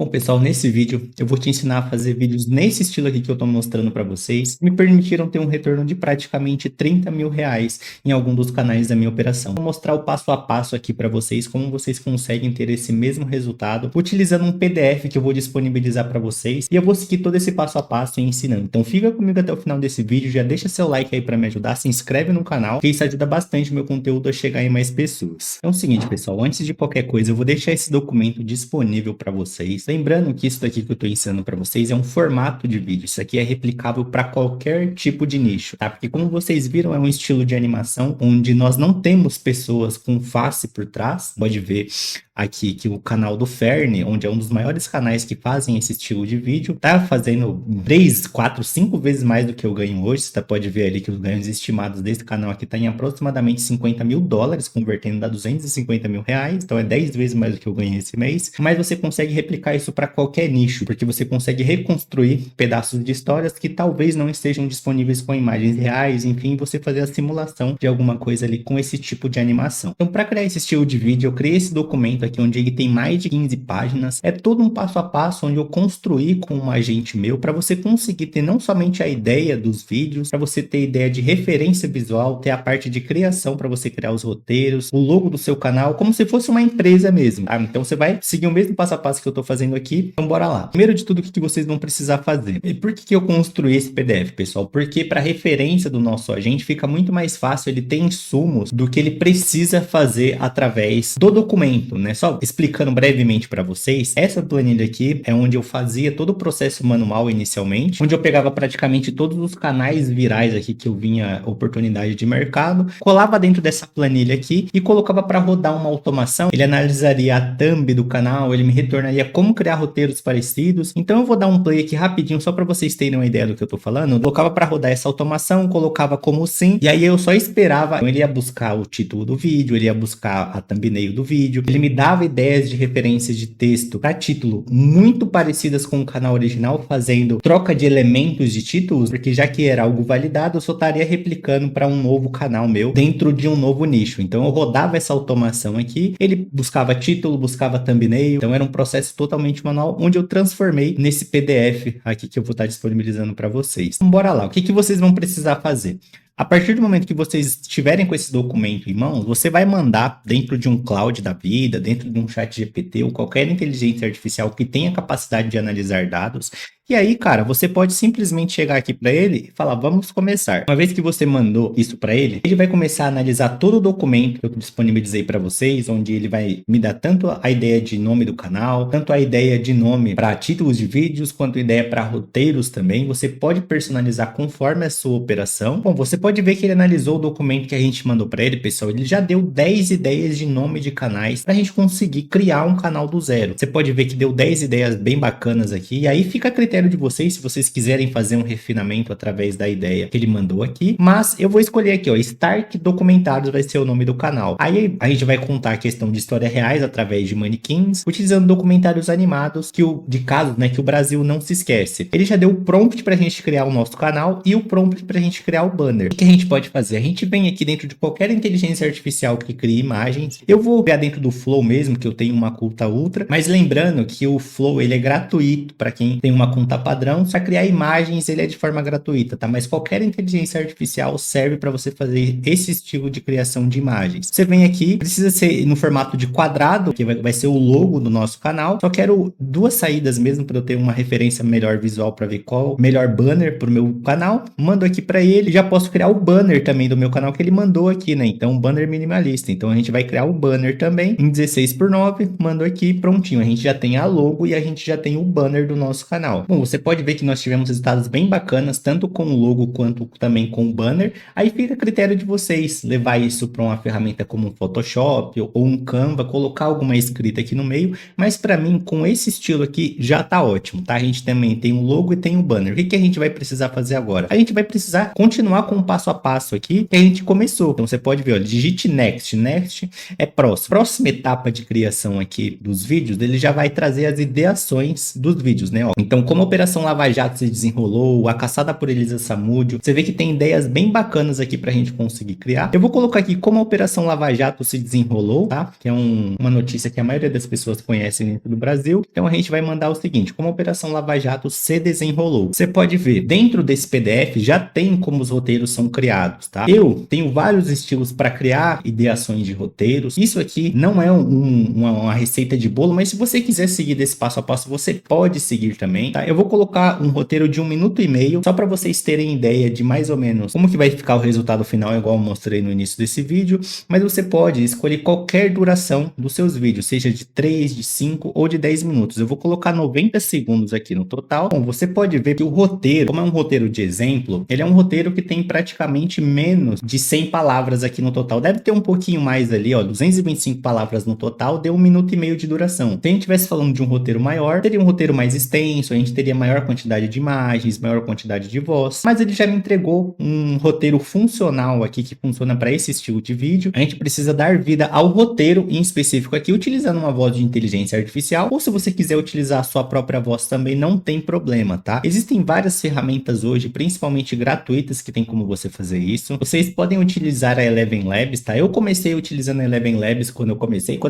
Bom, pessoal, nesse vídeo eu vou te ensinar a fazer vídeos nesse estilo aqui que eu tô mostrando para vocês. Me permitiram ter um retorno de praticamente 30 mil reais em algum dos canais da minha operação. Vou mostrar o passo a passo aqui para vocês, como vocês conseguem ter esse mesmo resultado utilizando um PDF que eu vou disponibilizar para vocês. E eu vou seguir todo esse passo a passo e ensinando. Então fica comigo até o final desse vídeo, já deixa seu like aí para me ajudar, se inscreve no canal, que isso ajuda bastante o meu conteúdo a chegar em mais pessoas. Então é o seguinte, pessoal, antes de qualquer coisa, eu vou deixar esse documento disponível para vocês. Lembrando que isso daqui que eu estou ensinando para vocês é um formato de vídeo. Isso aqui é replicável para qualquer tipo de nicho, tá? Porque como vocês viram, é um estilo de animação onde nós não temos pessoas com face por trás. Pode ver aqui que o canal do Fern, onde é um dos maiores canais que fazem esse estilo de vídeo, tá fazendo 3, 4, 5 vezes mais do que eu ganho hoje. Você pode ver ali que os ganhos estimados desse canal aqui tá em aproximadamente 50 mil dólares, convertendo a 250 mil reais. Então é 10 vezes mais do que eu ganhei esse mês. Mas você consegue replicar isso para qualquer nicho, porque você consegue reconstruir pedaços de histórias que talvez não estejam disponíveis com imagens reais, enfim, você fazer a simulação de alguma coisa ali com esse tipo de animação. Então, para criar esse estilo de vídeo, eu criei esse documento aqui, onde ele tem mais de 15 páginas. É todo um passo a passo onde eu construí com um agente meu para você conseguir ter não somente a ideia dos vídeos, para você ter ideia de referência visual, ter a parte de criação para você criar os roteiros, o logo do seu canal, como se fosse uma empresa mesmo, tá? Então você vai seguir o mesmo passo a passo que eu tô fazendo aqui. Então bora lá. Primeiro de tudo, o que vocês vão precisar fazer? E por que eu construí esse PDF, pessoal? Porque para referência do nosso agente fica muito mais fácil ele ter insumos do que ele precisa fazer através do documento, né? Só explicando brevemente para vocês, essa planilha aqui é onde eu fazia todo o processo manual inicialmente, onde eu pegava praticamente todos os canais virais aqui que eu vinha oportunidade de mercado, colava dentro dessa planilha aqui e colocava para rodar uma automação. Ele analisaria a thumb do canal, ele me retornaria como criar roteiros parecidos. Então eu vou dar um play aqui rapidinho só para vocês terem uma ideia do que eu tô falando. Eu colocava para rodar essa automação, colocava como sim, e aí eu só esperava. Então, ele ia buscar o título do vídeo, ele ia buscar a thumbnail do vídeo, ele me dava ideias de referências de texto para título muito parecidas com o canal original, fazendo troca de elementos de títulos, porque já que era algo validado, eu só estaria replicando para um novo canal meu dentro de um novo nicho. Então eu rodava essa automação aqui, ele buscava título, buscava thumbnail, então era um processo totalmente manual, onde eu transformei nesse PDF aqui que eu vou estar disponibilizando para vocês. Então bora lá, o que vocês vão precisar fazer? A partir do momento que vocês estiverem com esse documento em mãos, você vai mandar dentro de um cloud da vida, dentro de um chat GPT ou qualquer inteligência artificial que tenha capacidade de analisar dados. E aí, cara, você pode simplesmente chegar aqui para ele e falar, vamos começar. Uma vez que você mandou isso para ele, ele vai começar a analisar todo o documento que eu disponibilizei para vocês, onde ele vai me dar tanto a ideia de nome do canal, tanto a ideia de nome para títulos de vídeos, quanto a ideia para roteiros também. Você pode personalizar conforme a sua operação. Bom, você pode ver que ele analisou o documento que a gente mandou para ele, pessoal. Ele já deu 10 ideias de nome de canais para a gente conseguir criar um canal do zero. Você pode ver que deu 10 ideias bem bacanas aqui, e aí fica a critério de vocês, se vocês quiserem fazer um refinamento através da ideia que ele mandou aqui, mas eu vou escolher aqui, ó, Stark Documentários vai ser o nome do canal. Aí a gente vai contar a questão de histórias reais através de manequins, utilizando documentários animados de casos, né, que o Brasil não se esquece. Ele já deu o prompt pra gente criar o nosso canal e o prompt pra gente criar o banner. O que a gente pode fazer? A gente vem aqui dentro de qualquer inteligência artificial que crie imagens. Eu vou criar dentro do Flow mesmo, que eu tenho uma conta ultra, mas lembrando que o Flow ele é gratuito para quem tem uma conta padrão. Para criar imagens ele é de forma gratuita, tá? Mas qualquer inteligência artificial serve para você fazer esse estilo de criação de imagens. Você vem aqui, precisa ser no formato de quadrado, que vai ser o logo do nosso canal. Só quero duas saídas mesmo para eu ter uma referência melhor visual para ver qual o melhor banner para o meu canal. Mando aqui para ele, já posso criar o banner também do meu canal que ele mandou aqui, né? Então, banner minimalista. Então a gente vai criar o banner também em 16:9, mando aqui, prontinho. A gente já tem a logo e a gente já tem o banner do nosso canal. Bom, você pode ver que nós tivemos resultados bem bacanas, tanto com o logo quanto também com o banner. Aí fica a critério de vocês levar isso para uma ferramenta como um Photoshop ou um Canva, colocar alguma escrita aqui no meio, mas para mim, com esse estilo aqui, já tá ótimo, tá? A gente também tem o logo e tem o banner. O que a gente vai precisar fazer agora? A gente vai precisar continuar com o passo a passo aqui que a gente começou. Então você pode ver, ó, digite Next. Next é próximo. Próxima etapa de criação aqui dos vídeos, ele já vai trazer as ideações dos vídeos, né? Ó, então, como como a Operação Lava Jato se desenrolou, a caçada por Elisa Samúdio. Você vê que tem ideias bem bacanas aqui pra gente conseguir criar. Eu vou colocar aqui como a Operação Lava Jato se desenrolou, tá? Que é uma notícia que a maioria das pessoas conhecem dentro do Brasil. Então a gente vai mandar o seguinte, como a Operação Lava Jato se desenrolou. Você pode ver, dentro desse PDF já tem como os roteiros são criados, tá? Eu tenho vários estilos para criar ideações de roteiros. Isso aqui não é uma receita de bolo, mas se você quiser seguir desse passo a passo, você pode seguir também, tá? Eu vou colocar um roteiro de 1 minuto e meio, só para vocês terem ideia de mais ou menos como que vai ficar o resultado final, igual eu mostrei no início desse vídeo, mas você pode escolher qualquer duração dos seus vídeos, seja de 3, de 5 ou de 10 minutos. Eu vou colocar 90 segundos aqui no total. Bom, você pode ver que o roteiro, como é um roteiro de exemplo, ele é um roteiro que tem praticamente menos de 100 palavras aqui no total. Deve ter um pouquinho mais ali, ó, 225 palavras no total, deu 1 minuto e meio de duração. Se a gente estivesse falando de um roteiro maior, teria um roteiro mais extenso, a gente teria maior quantidade de imagens, maior quantidade de voz, mas ele já me entregou um roteiro funcional aqui, que funciona para esse estilo de vídeo. A gente precisa dar vida ao roteiro em específico aqui, utilizando uma voz de inteligência artificial, ou se você quiser utilizar a sua própria voz também, não tem problema, tá? Existem várias ferramentas hoje, principalmente gratuitas, que tem como você fazer isso. Vocês podem utilizar a Eleven Labs, tá? Eu comecei utilizando a Eleven Labs quando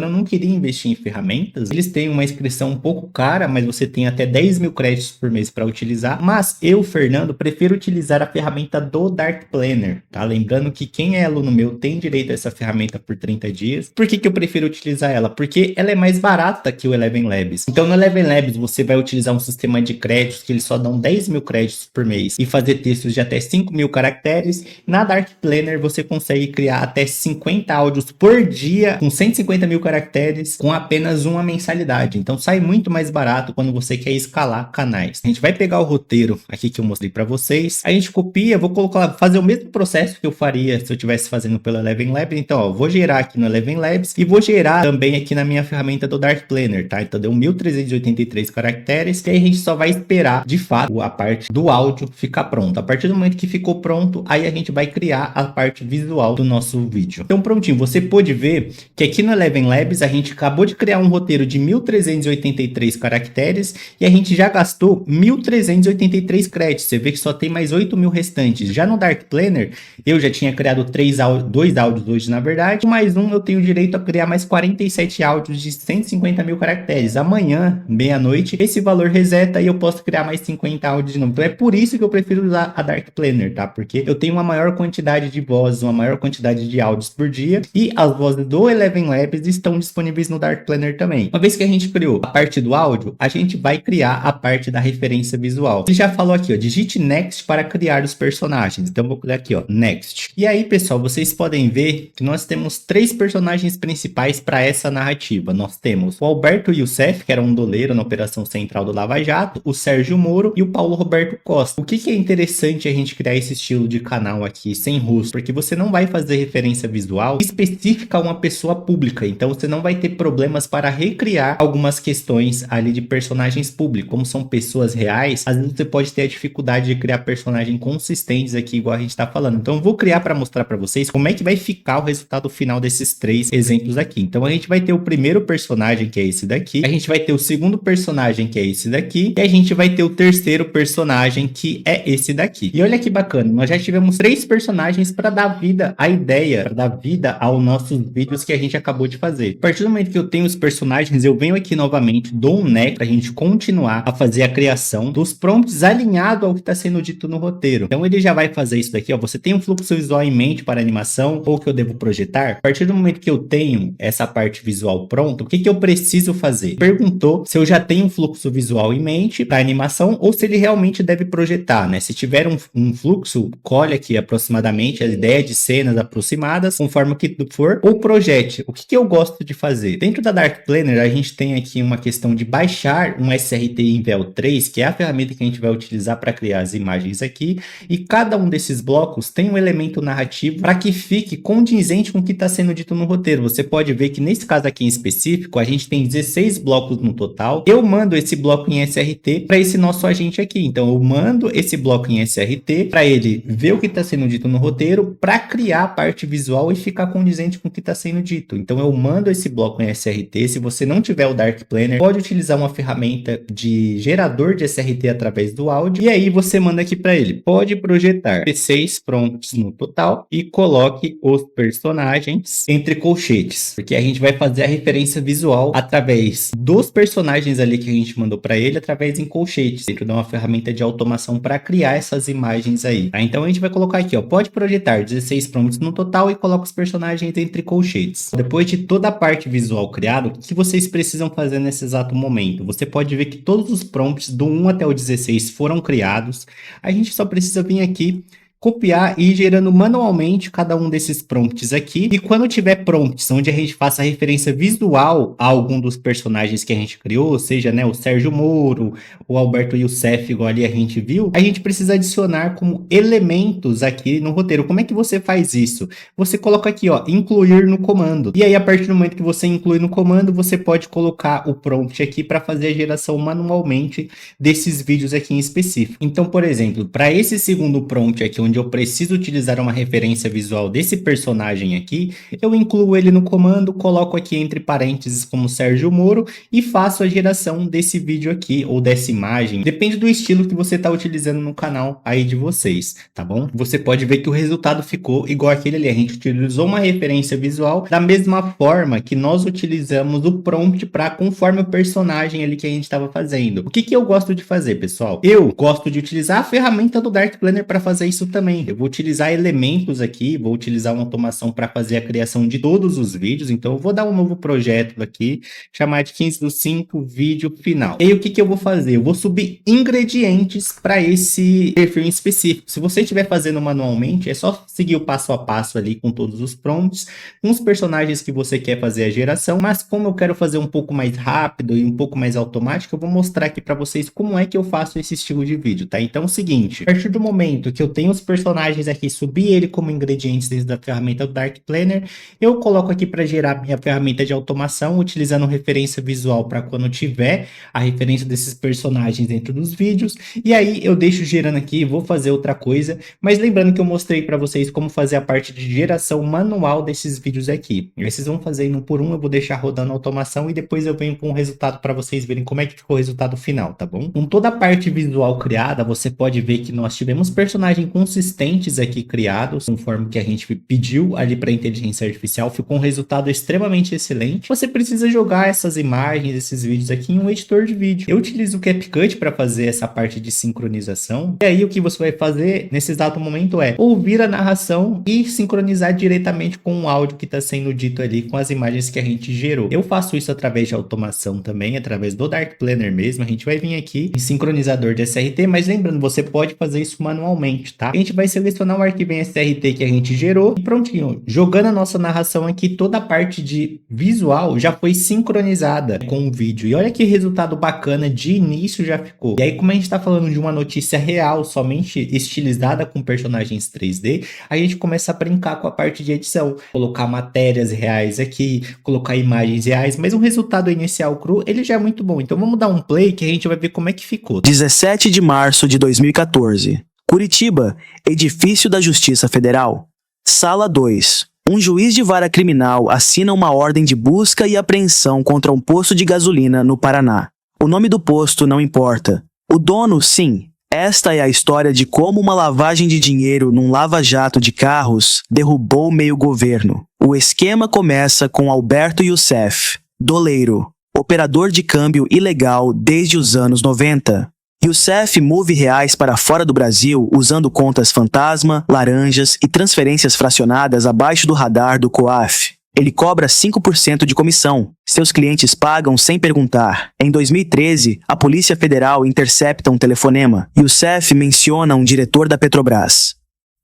eu não queria investir em ferramentas. Eles têm uma inscrição um pouco cara, mas você tem até 10 mil créditos por mês para utilizar. Mas eu, Fernando, prefiro utilizar a ferramenta do Dark Planner, tá? Lembrando que quem é aluno meu tem direito a essa ferramenta por 30 dias. Por que eu prefiro utilizar ela? Porque ela é mais barata que o Eleven Labs. Então no Eleven Labs você vai utilizar um sistema de créditos que eles só dão 10 mil créditos por mês e fazer textos de até 5 mil caracteres. Na Dark Planner você consegue criar até 50 áudios por dia com 150 mil caracteres com apenas uma mensalidade. Então sai muito mais barato quando você quer escalar canais. A gente vai pegar o roteiro aqui que eu mostrei para vocês, a gente copia, vou colocar, fazer o mesmo processo que eu faria se eu estivesse fazendo pelo Eleven Labs. Então ó, vou gerar aqui no Eleven Labs e vou gerar também aqui na minha ferramenta do Dark Planner, tá? Então deu 1383 caracteres e aí a gente só vai esperar de fato a parte do áudio ficar pronta. A partir do momento que ficou pronto, aí a gente vai criar a parte visual do nosso vídeo. Então prontinho, você pode ver que aqui no Eleven Labs a gente acabou de criar um roteiro de 1383 caracteres e a gente já gastou 1383 créditos. Você vê que só tem mais 8 mil restantes. Já no Dark Planner, eu já tinha criado 2 áudios hoje, na verdade, mais um eu tenho direito a criar mais 47 áudios de 150 mil caracteres. Amanhã, meia-noite, esse valor reseta e eu posso criar mais 50 áudios de novo. Então é por isso que eu prefiro usar a Dark Planner, tá? Porque eu tenho uma maior quantidade de vozes, uma maior quantidade de áudios por dia e as vozes do Eleven Labs estão disponíveis no Dark Planner também. Uma vez que a gente criou a parte do áudio, a gente vai criar a parte da referência visual. Ele já falou aqui, ó, digite Next para criar os personagens. Então eu vou clicar aqui, ó, Next. E aí, pessoal, vocês podem ver que nós temos 3 personagens principais para essa narrativa. Nós temos o Alberto Youssef, que era um doleiro na Operação Central do Lava Jato, o Sérgio Moro e o Paulo Roberto Costa. O que é interessante a gente criar esse estilo de canal aqui, sem rosto? Porque você não vai fazer referência visual específica a uma pessoa pública, então você não vai ter problemas para recriar algumas questões ali de personagens públicos. Como são pessoas reais, às vezes você pode ter a dificuldade de criar personagens consistentes aqui, igual a gente tá falando. Então eu vou criar para mostrar para vocês como é que vai ficar o resultado final desses 3 exemplos aqui. Então a gente vai ter o primeiro personagem, que é esse daqui, a gente vai ter o segundo personagem, que é esse daqui, e a gente vai ter o terceiro personagem, que é esse daqui. E olha que bacana, nós já tivemos 3 personagens para dar vida à ideia, para dar vida aos nossos vídeos que a gente acabou de fazer. A partir do momento que eu tenho os personagens, eu venho aqui novamente, dou um next para a gente continuar a fazer a criação dos prompts alinhado ao que está sendo dito no roteiro. Então ele já vai fazer isso daqui, ó. Você tem um fluxo visual em mente para animação ou que eu devo projetar? A partir do momento que eu tenho essa parte visual pronta, o que eu preciso fazer? Perguntou se eu já tenho um fluxo visual em mente para animação ou se ele realmente deve projetar, né? Se tiver um fluxo, colhe aqui aproximadamente a ideia de cenas aproximadas, conforme o que for, ou projete. O que eu gosto de fazer? Dentro da Dark Planner, a gente tem aqui uma questão de baixar um SRT Invel 3, que é a ferramenta que a gente vai utilizar para criar as imagens aqui, e cada um desses blocos tem um elemento narrativo para que fique condizente com o que está sendo dito no roteiro. Você pode ver que nesse caso aqui em específico, a gente tem 16 blocos no total. Eu mando esse bloco em SRT para esse nosso agente aqui. Então eu mando esse bloco em SRT para ele ver o que está sendo dito no roteiro, para criar a parte visual e ficar condizente com o que está sendo dito. Então eu mando esse bloco em SRT. Se você não tiver o Dark Planner, pode utilizar uma ferramenta de gerador de SRT através do áudio, e aí você manda aqui para ele, pode projetar 16 prompts no total e coloque os personagens entre colchetes, porque a gente vai fazer a referência visual através dos personagens ali que a gente mandou para ele, através em colchetes, dentro de uma ferramenta de automação para criar essas imagens aí, tá? Então a gente vai colocar aqui, ó, pode projetar 16 prompts no total e coloca os personagens entre colchetes. Depois de toda a parte visual criada, o que vocês precisam fazer nesse exato momento? Você pode ver que todos os prompts do 1 até o 16 foram criados. A gente só precisa vir aqui, copiar e ir gerando manualmente cada um desses prompts aqui. E quando tiver prompts onde a gente faça referência visual a algum dos personagens que a gente criou, seja, né, o Sérgio Moro, o Alberto Youssef, igual ali a gente viu, a gente precisa adicionar como elementos aqui no roteiro. Como é que você faz isso? Você coloca aqui, ó, incluir no comando. E aí, a partir do momento que você inclui no comando, você pode colocar o prompt aqui para fazer a geração manualmente desses vídeos aqui em específico. Então, por exemplo, para esse segundo prompt aqui, onde eu preciso utilizar uma referência visual desse personagem aqui, eu incluo ele no comando, coloco aqui entre parênteses como Sérgio Moro e faço a geração desse vídeo aqui, ou dessa imagem. Depende do estilo que você está utilizando no canal aí de vocês, tá bom? Você pode ver que o resultado ficou igual aquele ali. A gente utilizou uma referência visual da mesma forma que nós utilizamos o prompt para conforme o personagem ali que a gente estava fazendo. O que eu gosto de fazer, pessoal? Eu gosto de utilizar a ferramenta do Dark Planner para fazer isso também. Eu vou utilizar elementos aqui, vou utilizar uma automação para fazer a criação de todos os vídeos. Então eu vou dar um novo projeto aqui, chamar de 15/5 vídeo final. E aí o que eu vou fazer? Eu vou subir ingredientes para esse perfil em específico. Se você estiver fazendo manualmente, é só seguir o passo a passo ali com todos os prompts, com os personagens que você quer fazer a geração, mas como eu quero fazer um pouco mais rápido e um pouco mais automático, eu vou mostrar aqui para vocês como é que eu faço esse estilo de vídeo, tá? Então é o seguinte, a partir do momento que eu tenho os personagens aqui, subir ele como ingredientes dentro da ferramenta do Dark Planner, eu coloco aqui para gerar minha ferramenta de automação, utilizando referência visual para quando tiver a referência desses personagens dentro dos vídeos, e aí eu deixo gerando aqui, vou fazer outra coisa, mas lembrando que eu mostrei para vocês como fazer a parte de geração manual desses vídeos aqui. E vocês vão fazer um por um, eu vou deixar rodando a automação e depois eu venho com o resultado para vocês verem como é que ficou o resultado final, tá bom? Com toda a parte visual criada, você pode ver que nós tivemos personagens consistentes aqui criados, conforme que a gente pediu ali para a inteligência artificial, ficou um resultado extremamente excelente. Você precisa jogar essas imagens, esses vídeos aqui em um editor de vídeo. Eu utilizo o CapCut para fazer essa parte de sincronização, e aí o que você vai fazer nesse exato momento é ouvir a narração e sincronizar diretamente com o áudio que está sendo dito ali com as imagens que a gente gerou. Eu faço isso através de automação também, através do Dark Planner mesmo. A gente vai vir aqui em sincronizador de SRT, mas lembrando, você pode fazer isso manualmente, tá? A gente vai selecionar o arquivo em SRT que a gente gerou e prontinho. Jogando a nossa narração aqui, toda a parte de visual já foi sincronizada com o vídeo. E olha que resultado bacana, de início já ficou. E aí, como a gente está falando de uma notícia real, somente estilizada com personagens 3D, a gente começa a brincar com a parte de edição. Colocar matérias reais aqui, colocar imagens reais, mas o resultado inicial cru, ele já é muito bom. Então vamos dar um play que a gente vai ver como é que ficou. 17 de março de 2014. Curitiba, Edifício da Justiça Federal. Sala 2. Um juiz de vara criminal assina uma ordem de busca e apreensão contra um posto de gasolina no Paraná. O nome do posto não importa. O dono, sim. Esta é a história de como uma lavagem de dinheiro num lava-jato de carros derrubou meio governo. O esquema começa com Alberto Youssef, doleiro, operador de câmbio ilegal desde os anos 90. Youssef move reais para fora do Brasil usando contas fantasma, laranjas e transferências fracionadas abaixo do radar do COAF. Ele cobra 5% de comissão. Seus clientes pagam sem perguntar. Em 2013, a Polícia Federal intercepta um telefonema. Youssef menciona um diretor da Petrobras.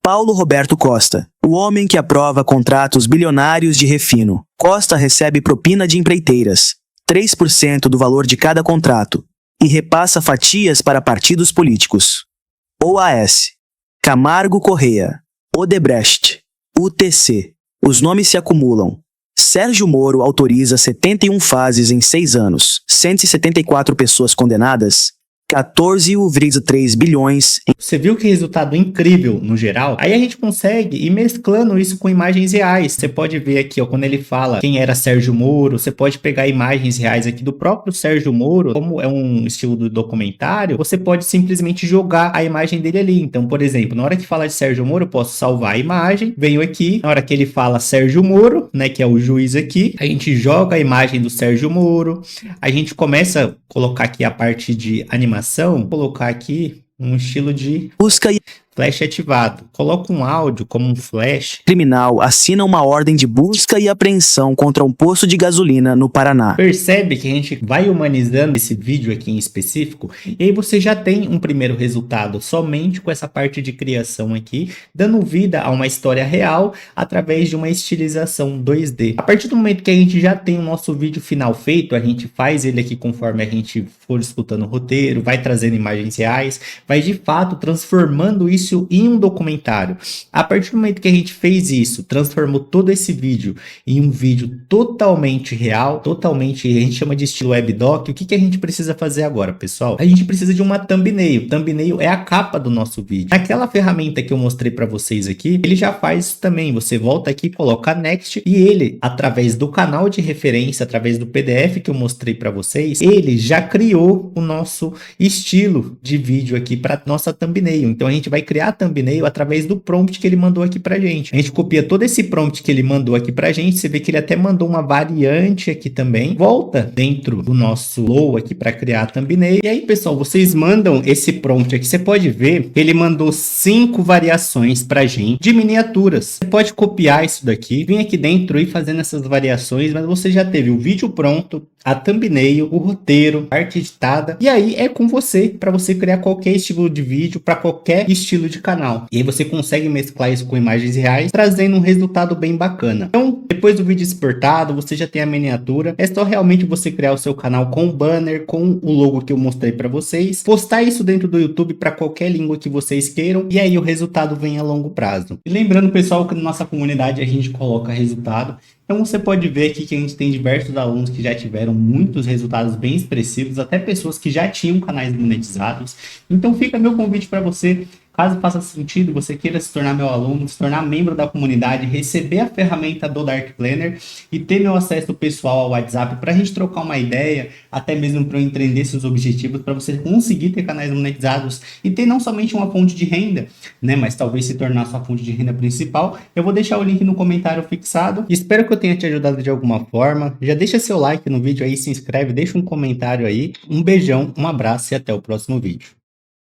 Paulo Roberto Costa, o homem que aprova contratos bilionários de refino. Costa recebe propina de empreiteiras, 3% do valor de cada contrato, e repassa fatias para partidos políticos. OAS, Camargo Corrêa, Odebrecht, UTC. Os nomes se acumulam. Sérgio Moro autoriza 71 fases em 6 anos, 174 pessoas condenadas. 14,3 bilhões. Você viu que resultado incrível no geral? Aí a gente consegue ir mesclando isso com imagens reais. Você pode ver aqui, ó, quando ele fala quem era Sérgio Moro, você pode pegar imagens reais aqui do próprio Sérgio Moro, como é um estilo do documentário, você pode simplesmente jogar a imagem dele ali. Então, por exemplo, na hora que fala de Sérgio Moro, eu posso salvar a imagem, venho aqui, na hora que ele fala Sérgio Moro, né, que é o juiz aqui, a gente joga a imagem do Sérgio Moro, a gente começa a colocar aqui a parte de animação, vou colocar aqui um estilo de Busca e flash ativado. Coloca um áudio como um flash. criminal assina uma ordem de busca e apreensão contra um posto de gasolina no Paraná. Percebe que a gente vai humanizando esse vídeo aqui em específico e aí você já tem um primeiro resultado somente com essa parte de criação aqui, dando vida a uma história real através de uma estilização 2D. A partir do momento que a gente já tem o nosso vídeo final feito, a gente faz ele aqui conforme a gente for escutando o roteiro, vai trazendo imagens reais, vai de fato transformando isso em um documentário. A partir do momento que a gente fez isso, transformou todo esse vídeo em um vídeo totalmente real, totalmente, a gente chama de estilo webdoc. O que a gente precisa fazer agora, pessoal? A gente precisa de uma thumbnail. Thumbnail é a capa do nosso vídeo. Aquela ferramenta que eu mostrei para vocês aqui, ele já faz isso também. Você volta aqui, coloca next e ele, através do canal de referência, através do PDF que eu mostrei para vocês, ele já criou o nosso estilo de vídeo aqui para nossa thumbnail. Então a gente vai criar a thumbnail através do prompt que ele mandou aqui pra gente. A gente copia todo esse prompt que ele mandou aqui pra gente, você vê que ele até mandou uma variante aqui também, volta dentro do nosso flow aqui para criar a thumbnail. E aí, pessoal, vocês mandam esse prompt aqui, você pode ver que ele mandou 5 variações pra gente de miniaturas. Você pode copiar isso daqui, vir aqui dentro e fazendo essas variações, mas você já teve o vídeo pronto, a thumbnail, o roteiro, a arte editada, e aí é com você, para você criar qualquer estilo de vídeo, para qualquer estilo de canal. E aí você consegue mesclar isso com imagens reais, trazendo um resultado bem bacana. Então, depois do vídeo exportado, você já tem a miniatura, é só realmente você criar o seu canal com o banner, com o logo que eu mostrei para vocês, postar isso dentro do YouTube para qualquer língua que vocês queiram, e aí o resultado vem a longo prazo. E lembrando, pessoal, que na nossa comunidade a gente coloca resultado. Então você pode ver aqui que a gente tem diversos alunos que já tiveram muitos resultados bem expressivos, até pessoas que já tinham canais monetizados. Então fica meu convite para você, caso faça sentido, você queira se tornar meu aluno, se tornar membro da comunidade, receber a ferramenta do Dark Planner e ter meu acesso pessoal ao WhatsApp para a gente trocar uma ideia, até mesmo para eu entender seus objetivos, para você conseguir ter canais monetizados e ter não somente uma fonte de renda, né, mas talvez se tornar sua fonte de renda principal. Eu vou deixar o link no comentário fixado. Espero que eu tenha te ajudado de alguma forma. Já deixa seu like no vídeo aí, se inscreve, deixa um comentário aí. Um beijão, um abraço e até o próximo vídeo.